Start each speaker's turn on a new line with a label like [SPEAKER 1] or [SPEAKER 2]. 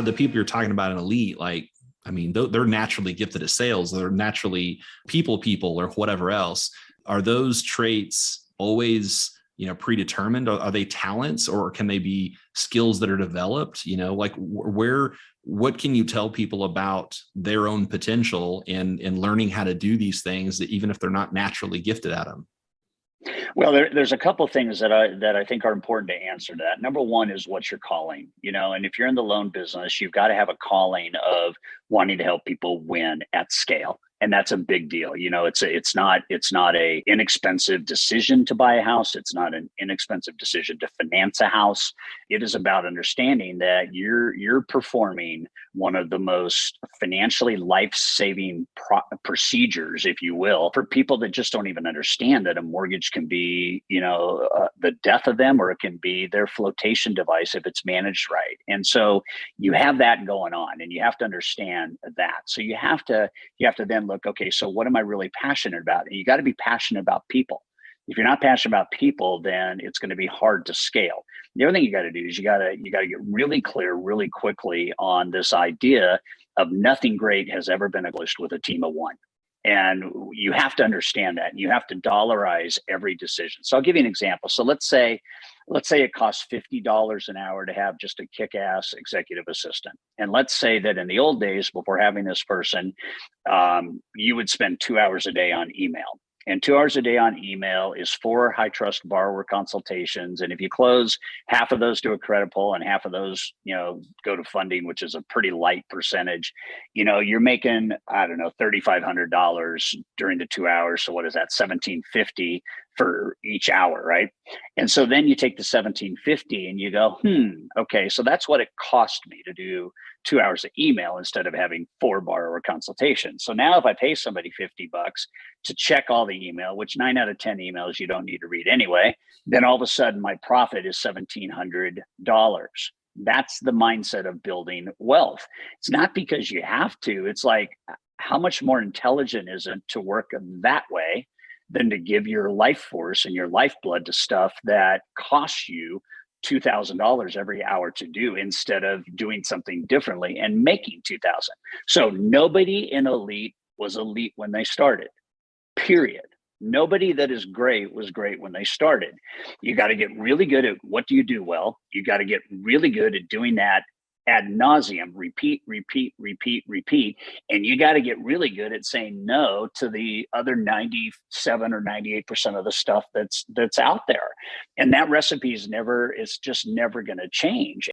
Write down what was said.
[SPEAKER 1] the people you're talking about in elite, like, I mean, they're naturally gifted at sales. They're naturally people or whatever else. Are those traits always, predetermined? Are they talents, or can they be skills that are developed? Like what can you tell people about their own potential and learning how to do these things, that even if they're not naturally gifted at them?
[SPEAKER 2] Well, there's a couple things that I think are important to answer to that. Number one is what's your calling, and if you're in the loan business, you've got to have a calling of wanting to help people win at scale. And that's a big deal. It's not a inexpensive decision to buy a house. It's not an inexpensive decision to finance a house. It is about understanding that you're performing one of the most financially life-saving procedures, if you will, for people that just don't even understand that a mortgage can be, the death of them, or it can be their flotation device if it's managed right. And so you have that going on, and you have to understand that. So you have to then look, okay, so what am I really passionate about? And you got to be passionate about people. If you're not passionate about people, then it's going to be hard to scale. The other thing you got to do is you got to get really clear really quickly on this idea of nothing great has ever been accomplished with a team of one. And you have to understand that. You have to dollarize every decision. So I'll give you an example. So let's say it costs $50 an hour to have just a kick-ass executive assistant. And let's say that in the old days, before having this person, you would spend 2 hours a day on email. And 2 hours a day on email is 4 high trust borrower consultations. And if you close half of those to a credit pull and half of those, go to funding, which is a pretty light percentage, you're making, I don't know, $3,500 during the 2 hours. So what is that? $1,750 for each hour, right? And so then you take the $1,750 and you go, okay, so that's what it cost me to do 2 hours of email instead of having 4 borrower consultations. So now if I pay somebody $50 to check all the email, which 9 out of 10 emails you don't need to read anyway, then all of a sudden my profit is $1,700. That's the mindset of building wealth. It's not because you have to. It's like, how much more intelligent is it to work that way than to give your life force and your lifeblood to stuff that costs you $2,000 every hour to do, instead of doing something differently and making $2,000. So nobody in elite was elite when they started, period. Nobody that is great was great when they started. You got to get really good at what do you do well. You got to get really good at doing that ad nauseum, repeat. And you got to get really good at saying no to the other 97 or 98% of the stuff that's out there. And that recipe is just never going to change.